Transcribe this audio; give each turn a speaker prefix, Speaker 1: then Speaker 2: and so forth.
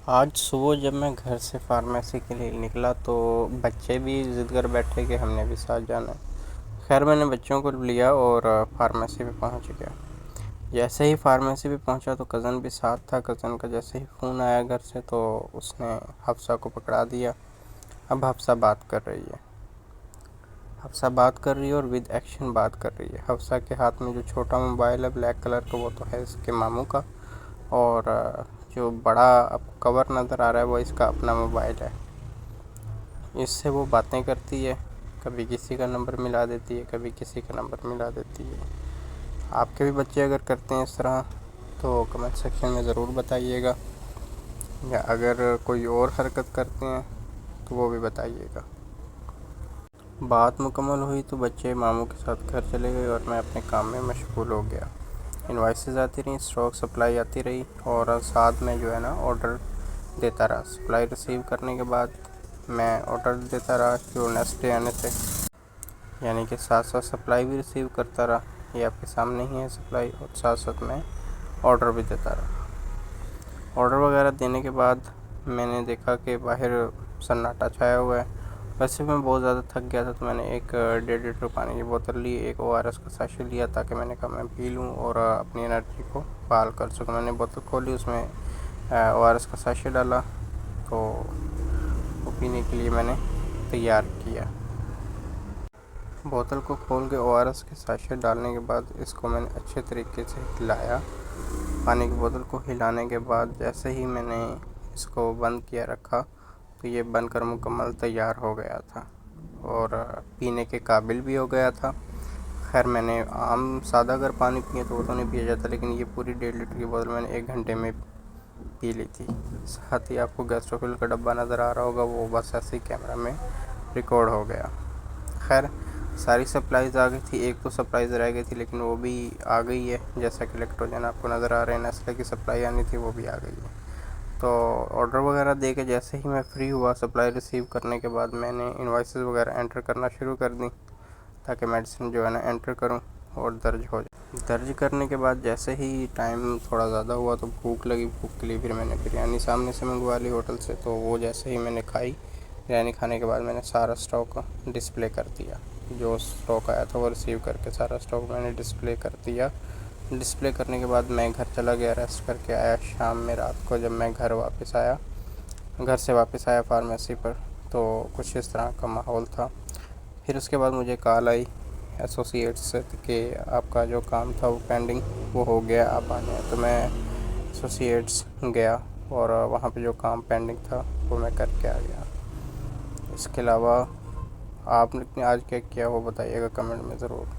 Speaker 1: आज सुबह जब मैं घर से फार्मेसी के लिए निकला तो बच्चे भी ज़िद कर बैठे कि हमने भी साथ जाना है। खैर मैंने बच्चों को लिया और फार्मेसी पे पहुंच गया। जैसे ही फार्मेसी पे पहुंचा तो कज़न भी साथ था। कज़न का जैसे ही फ़ोन आया घर से तो उसने हफ्सा को पकड़ा दिया। अब हफ्सा बात कर रही है। हफ्सा बात कर रही है और विद एक्शन बात कर रही है। हफ्सा के हाथ में जो छोटा मोबाइल है ब्लैक कलर का, वो तो है इसके मामू का। और जो बड़ा आपको कवर नज़र आ रहा है वो इसका अपना मोबाइल है। इससे वो बातें करती है, कभी किसी का नंबर मिला देती है, कभी किसी का नंबर मिला देती है। आपके भी बच्चे अगर करते हैं इस तरह तो कमेंट सेक्शन में ज़रूर बताइएगा, या अगर कोई और हरकत करते हैं तो वो भी बताइएगा। बात मुकम्मल हुई तो बच्चे मामू के साथ घर चले गए और मैं अपने काम में मशगूल हो गया। इनवॉइसेस आती रहीं, स्टॉक सप्लाई आती रही और साथ में जो है ना ऑर्डर देता रहा। सप्लाई रिसीव करने के बाद मैं ऑर्डर देता रहा जो नेक्स्ट डे आने थे, यानी कि साथ साथ सप्लाई भी रिसीव करता रहा। ये आपके सामने ही है सप्लाई, और साथ साथ मैं ऑर्डर भी देता रहा। ऑर्डर वगैरह देने के बाद मैंने देखा कि बाहर सन्नाटा छाया हुआ है। वैसे मैं बहुत ज़्यादा थक गया था तो मैंने एक 1.5 लीटर पानी की बोतल ली, एक ORS का साशे लिया ताकि मैंने कहा मैं पी लूँ और अपनी एनर्जी को बहाल कर सकूँ। मैंने बोतल खोली, उसमें ORS का साशे डाला तो वो पीने के लिए मैंने तैयार किया। बोतल को खोल के ORS के साशे डालने के बाद इसको मैंने अच्छे तरीके से हिलाया। पानी की बोतल को हिलाने के बाद जैसे ही मैंने इसको बंद किया रखा तो ये बनकर मुकम्मल तैयार हो गया था और पीने के काबिल भी हो गया था। खैर मैंने आम सादा अगर पानी पिए तो वो तो नहीं पिया जाता, लेकिन ये पूरी 1.5 लीटर की बोतल मैंने 1 घंटे में पी ली थी। साथ ही आपको गैस्ट्रोफिल का डब्बा नज़र आ रहा होगा, वो बस ऐसे ही कैमरा में रिकॉर्ड हो गया। खैर सारी सप्लाईज़ आ गई थी, एक तो सप्लाईज़ रह गई थी लेकिन वो भी आ गई है। जैसा कि इलेक्ट्रोजन आपको नज़र आ रहे हैं, नेस्ले की सप्लाई आनी थी वो भी आ गई है। तो ऑर्डर वगैरह दे के जैसे ही मैं फ्री हुआ सप्लाई रिसीव करने के बाद मैंने इनवॉइसेस वगैरह एंटर करना शुरू कर दी ताकि मेडिसिन जो है ना एंटर करूं और दर्ज हो जाए। दर्ज करने के बाद जैसे ही टाइम थोड़ा ज़्यादा हुआ तो भूख लगी। भूख के लिए फिर मैंने बिरयानी सामने से मंगवा ली होटल से। तो वो जैसे ही मैंने खाई, बिरयानी खाने के बाद मैंने सारा स्टॉक डिस्प्ले कर दिया। जो स्टॉक आया था वो रिसीव करके सारा स्टॉक मैंने डिस्प्ले कर दिया। डिस्प्ले करने के बाद मैं घर चला गया, रेस्ट करके आया। शाम में रात को जब मैं घर से वापस आया फार्मेसी पर, तो कुछ इस तरह का माहौल था। फिर उसके बाद मुझे कॉल आई एसोसिएट्स से कि आपका जो काम था वो पेंडिंग वो हो गया, आप आने हैं। तो मैं एसोसिएट्स गया और वहाँ पे जो काम पेंडिंग था वो मैं करके आ गया। इसके अलावा आपने आज क्या किया वो बताइएगा कमेंट में ज़रूर।